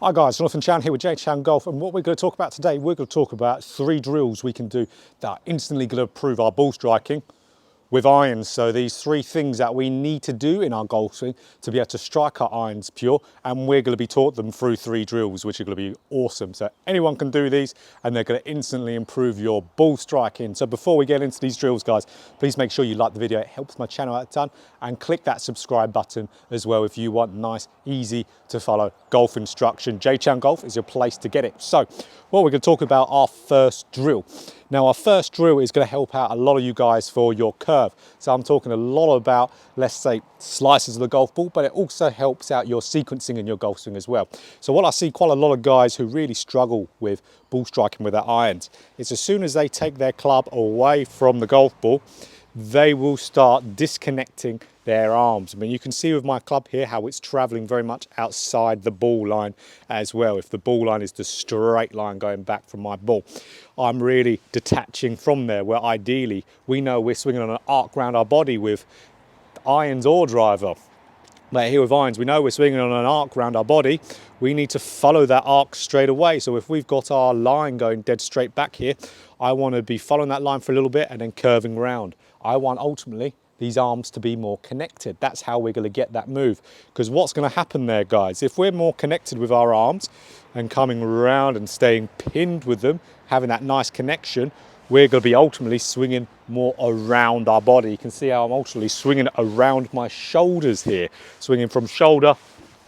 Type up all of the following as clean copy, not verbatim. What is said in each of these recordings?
Hi guys, Jonathan Chown here with JChownGolf, and what we're going to talk about today, we're going to talk about 3 drills we can do that are instantly going to improve our ball striking with irons. So these 3 things that we need to do in our golf swing to be able to strike our irons pure, and we're going to be taught them through 3 drills, which are going to be awesome. So anyone can do these and they're going to instantly improve your ball striking. So before we get into these drills, guys, please make sure you like the video. It helps my channel out a ton, and click that subscribe button as well if you want nice, easy to follow golf instruction. JChownGolf is your place to get it. So what we're going to talk about our first drill. Now our first drill is going to help out a lot of you guys for your curve. So I'm talking a lot about, let's say, slices of the golf ball, but it also helps out your sequencing in your golf swing as well. So what I see quite a lot of guys who really struggle with ball striking with their irons is as soon as they take their club away from the golf ball, they will start disconnecting their arms. I mean, you can see with my club here how it's traveling very much outside the ball line as well. If the ball line is the straight line going back from my ball, I'm really detaching from there, where ideally we know we're swinging on an arc around our body with irons or driver. But here with irons, we know we're swinging on an arc around our body. We need to follow that arc straight away. So if we've got our line going dead straight back here, I want to be following that line for a little bit and then curving round. I want ultimately these arms to be more connected. That's how we're going to get that move. Because what's going to happen there, guys, if we're more connected with our arms and coming around and staying pinned with them, having that nice connection, we're going to be ultimately swinging more around our body. You can see how I'm ultimately swinging around my shoulders here, swinging from shoulder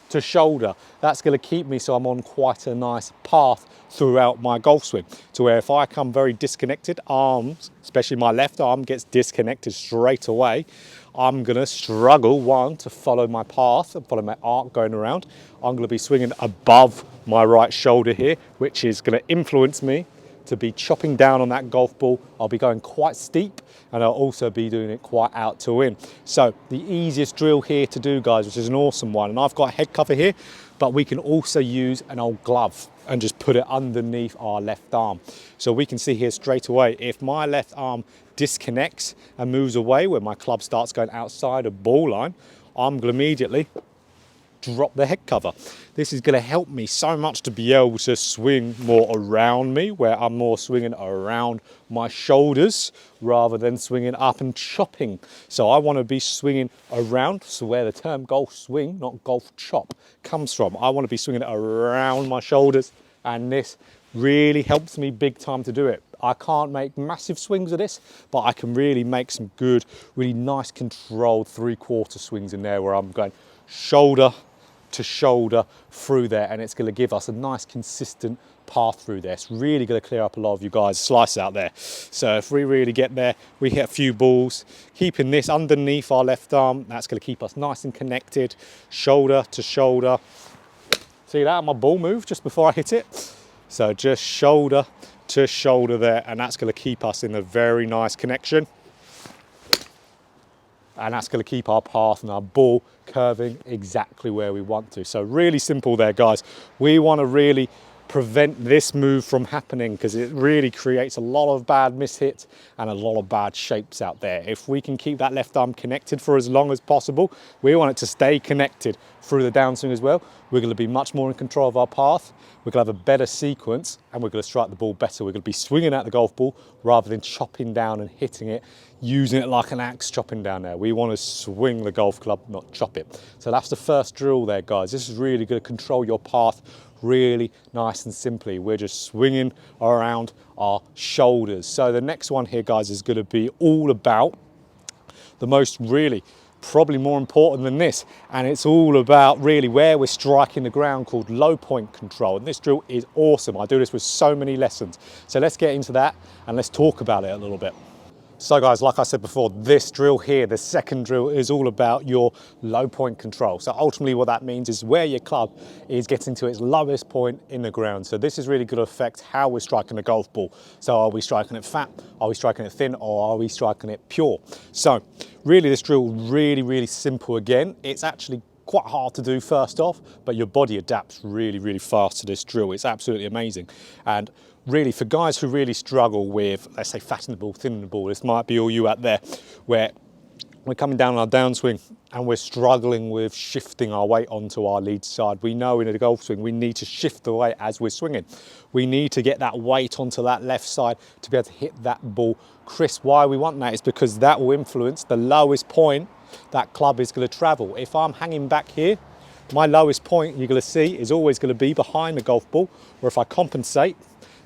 to shoulder. That's going to keep me so I'm on quite a nice path throughout my golf swing, to where if I come very disconnected, arms, especially my left arm, gets disconnected straight away, I'm going to struggle, one, to follow my path and follow my arc going around. I'm going to be swinging above my right shoulder here, which is going to influence me to be chopping down on that golf ball. I'll be going quite steep, and I'll also be doing it quite out to in. So the easiest drill here to do, guys, which is an awesome one, and I've got a head cover here, but we can also use an old glove and just put it underneath our left arm. So we can see here straight away, if my left arm disconnects and moves away where my club starts going outside a ball line, I'm going to immediately drop the head cover. This is going to help me so much to be able to swing more around me, where I'm more swinging around my shoulders rather than swinging up and chopping. So I want to be swinging around, so where the term golf swing, not golf chop, comes from. I want to be swinging around my shoulders, and this really helps me big time to do it. I can't make massive swings of this, but I can really make some good, really nice controlled 3/4 swings in there, where I'm going shoulder to shoulder through there, and it's going to give us a nice consistent path through there. It's really going to clear up a lot of you guys' slice out there. So if we really get there, we hit a few balls, keeping this underneath our left arm, that's going to keep us nice and connected, shoulder to shoulder. See that, my ball move just before I hit it? So just shoulder to shoulder there, and that's going to keep us in a very nice connection. And that's going to keep our path and our ball curving exactly where we want to. So really simple there, guys. We want to really prevent this move from happening, because it really creates a lot of bad mishits and a lot of bad shapes out there. If we can keep that left arm connected for as long as possible, we want it to stay connected through the downswing as well. We're going to be much more in control of our path. We're going to have a better sequence, and we're going to strike the ball better. We're going to be swinging at the golf ball rather than chopping down and hitting it, using it like an axe chopping down there. We want to swing the golf club, not chop it. So that's the first drill there, guys. This is really going to control your path really nice and simply. We're just swinging around our shoulders. So the next one here, guys, is going to be all about the most really probably more important than this, and it's all about really where we're striking the ground, called low point control. And this drill is awesome. I do this with so many lessons. So let's get into that and let's talk about it a little bit. So guys, like I said before, this drill here, the second drill, is all about your low point control. So ultimately what that means is where your club is getting to its lowest point in the ground. So this is really going to affect how we're striking a golf ball. So are we striking it fat? Are we striking it thin? Or are we striking it pure? So really this drill, really simple again. It's actually quite hard to do first off, but your body adapts really fast to this drill. It's absolutely amazing. And really, for guys who really struggle with, let's say, fattening the ball, thinning the ball, this might be all you out there, where we're coming down on our downswing and we're struggling with shifting our weight onto our lead side. We know in a golf swing we need to shift the weight as we're swinging. We need to get that weight onto that left side to be able to hit that ball crisp. Why we want that is because that will influence the lowest point that club is going to travel. If I'm hanging back here, my lowest point you're going to see is always going to be behind the golf ball, where if I compensate,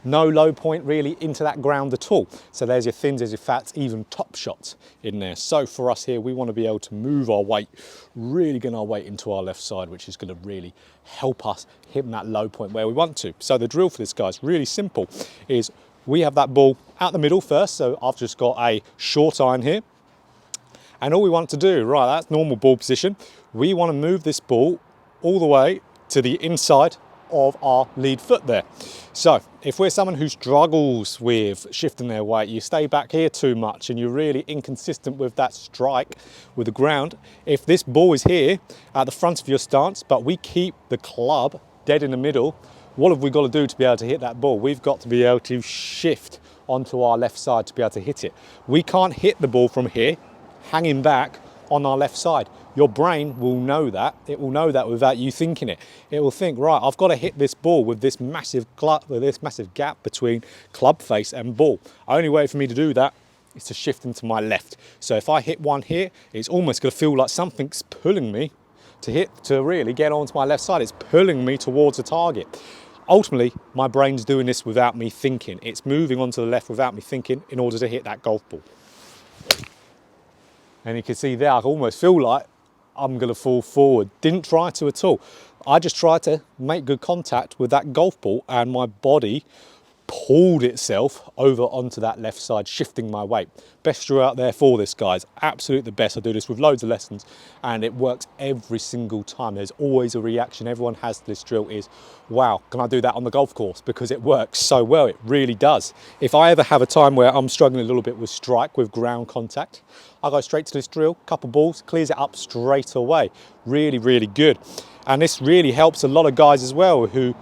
no low point really into that ground at all. So there's your thins, there's your fats, even top shots in there. So for us here, we want to be able to move our weight, really get our weight into our left side, which is going to really help us hit that low point where we want to. So the drill for this, guys, really simple, is we have that ball out the middle first. So I've just got a short iron here. And all we want to do, right, that's normal ball position. We want to move this ball all the way to the inside of our lead foot there. So if we're someone who struggles with shifting their weight, you stay back here too much and you're really inconsistent with that strike with the ground. If this ball is here at the front of your stance, but we keep the club dead in the middle, what have we got to do to be able to hit that ball? We've got to be able to shift onto our left side to be able to hit it. We can't hit the ball from here, hanging back on our left side. Your brain will know that. It will know that without you thinking it. It will think, right, I've got to hit this ball with this massive gap between club face and ball. Only way for me to do that is to shift into my left. So if I hit one here, it's almost going to feel like something's pulling me to really get onto my left side. It's pulling me towards the target. Ultimately, my brain's doing this without me thinking. It's moving onto the left without me thinking in order to hit that golf ball. And you can see there, I almost feel like I'm going to fall forward. Didn't try to at all. I just tried to make good contact with that golf ball and my body pulled itself over onto that left side, shifting my weight. Best drill out there for this, guys. Absolutely the best. I do this with loads of lessons and it works every single time. There's always a reaction. Everyone has this drill is, wow, can I do that on the golf course? Because it works so well. It really does. If I ever have a time where I'm struggling a little bit with strike, with ground contact, I go straight to this drill, couple balls, clears it up straight away. Really, really good. And this really helps a lot of guys as well who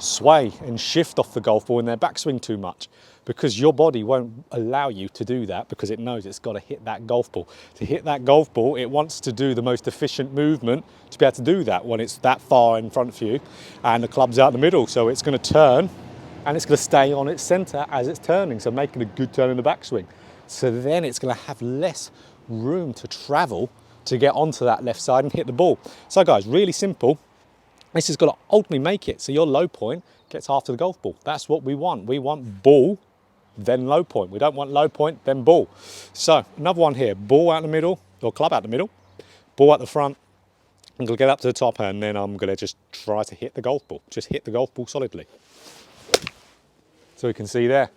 sway and shift off the golf ball in their backswing too much, because your body won't allow you to do that because it knows it's got to hit that golf ball. To hit that golf ball, it wants to do the most efficient movement to be able to do that when it's that far in front of you and the club's out the middle. So it's going to turn and it's going to stay on its center as it's turning, so making a good turn in the backswing. So then it's going to have less room to travel to get onto that left side and hit the ball. So guys, really simple. This has got to ultimately make it so your low point gets after the golf ball. That's what we want. We want ball, then low point. We don't want low point, then ball. So another one here, ball out the middle, or club out the middle, ball at the front. I'm going to get up to the top and then I'm going to just try to hit the golf ball. Just hit the golf ball solidly. So you can see there,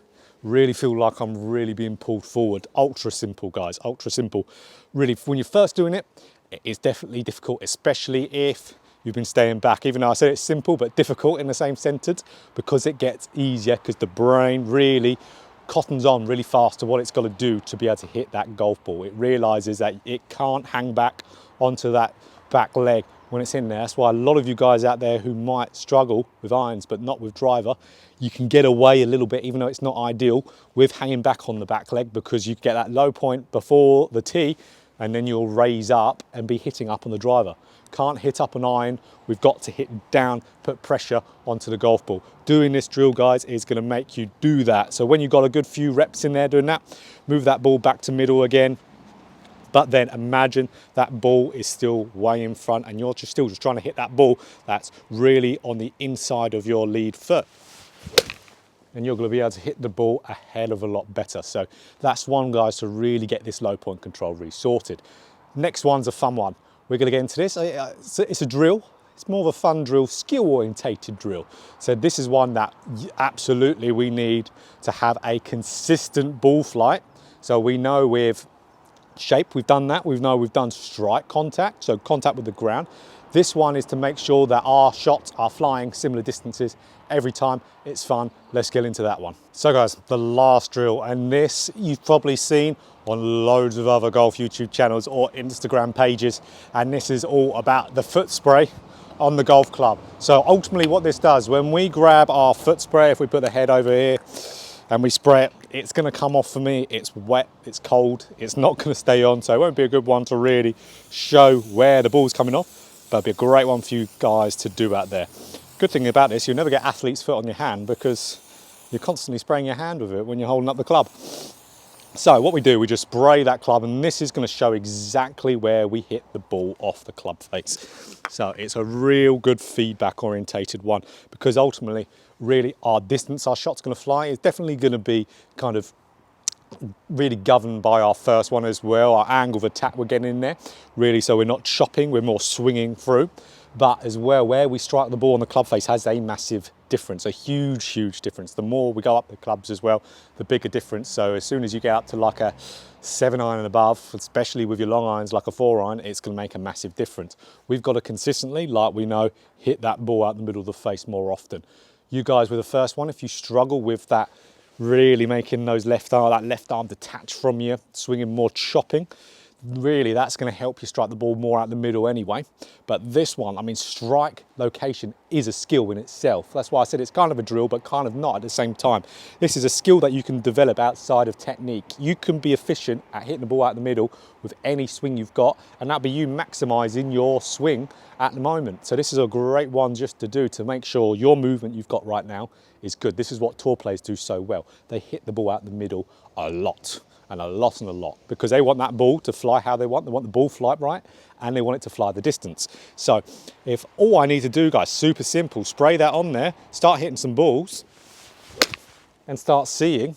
really feel like I'm really being pulled forward. Ultra simple, guys, ultra simple. Really, when you're first doing it, it is definitely difficult, especially if you've been staying back. Even though I said it's simple but difficult in the same sentence, because it gets easier, because the brain really cottons on really fast to what it's got to do to be able to hit that golf ball. It realizes that it can't hang back onto that back leg when it's in there. That's why a lot of you guys out there who might struggle with irons but not with driver, you can get away a little bit, even though it's not ideal, with hanging back on the back leg, because you get that low point before the tee and then you'll raise up and be hitting up on the driver. Can't hit up an iron, we've got to hit down, put pressure onto the golf ball. Doing this drill, guys, is going to make you do that. So when you've got a good few reps in there doing that, move that ball back to middle again, but then imagine that ball is still way in front and you're still just trying to hit that ball that's really on the inside of your lead foot. And you're going to be able to hit the ball a hell of a lot better. So that's one, guys, to really get this low point control really sorted. Next one's a fun one. We're going to get into this. It's a drill. It's more of a fun drill, skill-orientated drill. So this is one that absolutely we need to have a consistent ball flight. So we know with shape, we've done that. We know we've done strike contact, so contact with the ground. This one is to make sure that our shots are flying similar distances every time. It's fun. Let's get into that one. So guys, the last drill, and this you've probably seen on loads of other golf YouTube channels or Instagram pages, and this is all about the foot spray on the golf club. So ultimately what this does, when we grab our foot spray, if we put the head over here and we spray it it's going to come off for me. It's wet, it's cold, it's not going to stay on, so it won't be a good one to really show where the ball's coming off, but it'll be a great one for you guys to do out there. Good thing about this, you'll never get athlete's foot on your hand because you're constantly spraying your hand with it when you're holding up the club. So what we do, we just spray that club, and this is going to show exactly where we hit the ball off the club face. So it's a real good feedback orientated one, because ultimately, really our distance our shot's going to fly is definitely going to be kind of really governed by our first one as well, our angle of attack we're getting in there, really, so we're not chopping, we're more swinging through. But as well, where we strike the ball on the club face has a massive difference, a huge difference. The more we go up the clubs as well, the bigger difference. So as soon as you get up to like a 7-iron and above, especially with your long irons like a 4-iron, it's going to make a massive difference. We've got to consistently, like we know, hit that ball out the middle of the face more often. You guys with the first one, if you struggle with that, really making those that left arm detach from you, swinging more chopping, really that's going to help you strike the ball more out the middle anyway. But this one, I mean, strike location is a skill in itself. That's why I said it's kind of a drill, but kind of not at the same time. This is a skill that you can develop outside of technique. You can be efficient at hitting the ball out the middle with any swing you've got, and that'll be you maximizing your swing at the moment. So this is a great one just to do, to make sure your movement you've got right now is good. This is what tour players do so well. They hit the ball out the middle a lot. And a lot, because they want that ball to fly how they want the ball flight right, and they want it to fly the distance. So if all I need to do, guys, super simple, spray that on there, start hitting some balls, and start seeing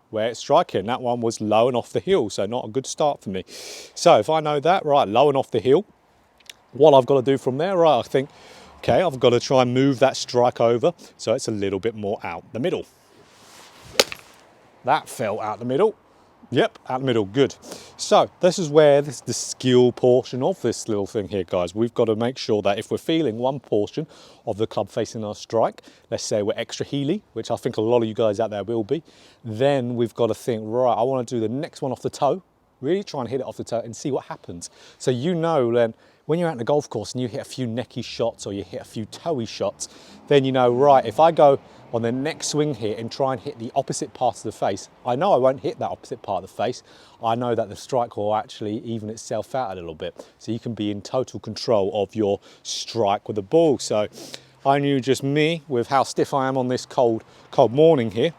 where it's striking. That one was low and off the hill, so not a good start for me. So if I know that, right, low and off the hill, what I've got to do from there, right, I think, okay, I've got to try and move that strike over so it's a little bit more out the middle. That fell out the middle. Yep, out the middle, good. So this is where this is the skill portion of this little thing here, guys. We've got to make sure that if we're feeling one portion of the club facing our strike, let's say we're extra heely, which I think a lot of you guys out there will be, then we've got to think, right, I want to do the next one off the toe, really try and hit it off the toe and see what happens. So you know then, when you're out in the golf course and you hit a few necky shots or you hit a few toey shots, then you know, right, if I go on the next swing here and try and hit the opposite part of the face, I know I won't hit that opposite part of the face. I know that the strike will actually even itself out a little bit. So you can be in total control of your strike with the ball. So I knew just me, with how stiff I am on this cold morning here,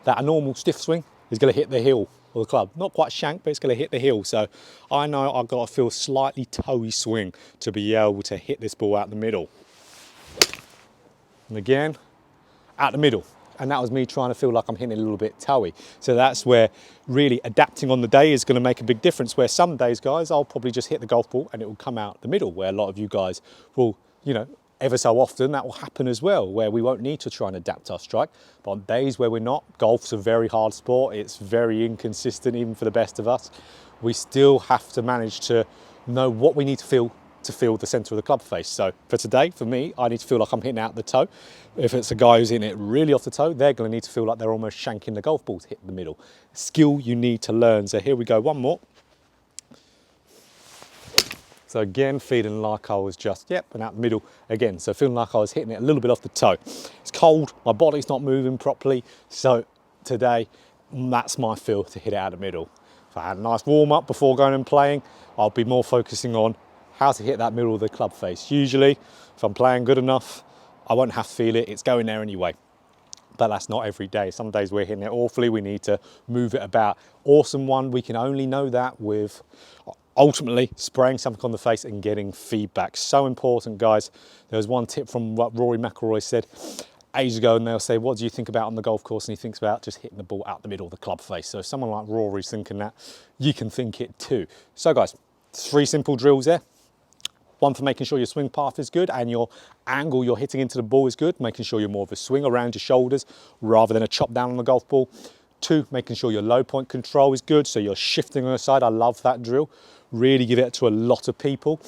that a normal stiff swing is going to hit the heel of the club. Not quite shank, but it's going to hit the heel. So I know I've got to feel slightly toey swing to be able to hit this ball out the middle. And again, out the middle. And that was me trying to feel like I'm hitting a little bit toey. So that's where really adapting on the day is going to make a big difference, where some days, guys, I'll probably just hit the golf ball and it will come out the middle, where a lot of you guys will, you know, ever so often that will happen as well, where we won't need to try and adapt our strike. But on days where we're not, golf's a very hard sport. It's very inconsistent, even for the best of us. We still have to manage to know what we need to feel the center of the club face. So for today, for me, I need to feel like I'm hitting out the toe. If it's a guy who's hitting it really off the toe, they're going to need to feel like they're almost shanking the golf ball to hit the middle. Skill you need to learn. So here we go, one more. So again, feeling like I was just, yep, and out the middle again. So feeling like I was hitting it a little bit off the toe. It's cold, my body's not moving properly. So today, that's my feel to hit it out the middle. If I had a nice warm up before going and playing, I'll be more focusing on how to hit that middle of the club face. Usually, if I'm playing good enough, I won't have to feel it, it's going there anyway. But that's not every day. Some days we're hitting it awfully, we need to move it about. Awesome one, we can only know that with ultimately spraying something on the face and getting feedback. So important, guys. There was one tip from what Rory McIlroy said ages ago, and they'll say, what do you think about on the golf course? And he thinks about just hitting the ball out the middle of the club face. So if someone like Rory's thinking that, you can think it too. So guys, 3 simple drills there. One for making sure your swing path is good and your angle you're hitting into the ball is good, making sure you're more of a swing around your shoulders rather than a chop down on the golf ball. 2, making sure your low point control is good, so you're shifting on the side. I love that drill. Really give it to a lot of people.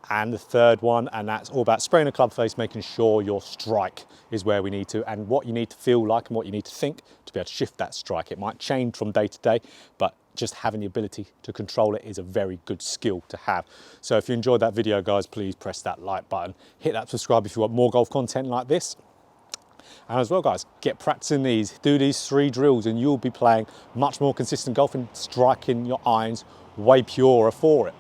And the 3rd one, and that's all about spraying a club face, making sure your strike is where we need to, and what you need to feel like and what you need to think to be able to shift that strike. It might change from day to day, but just having the ability to control it is a very good skill to have. So if you enjoyed that video, guys, please press that like button, hit that subscribe if you want more golf content like this. And as well, guys, get practicing these, do these 3 drills, and you'll be playing much more consistent golf and striking your irons way purer for it.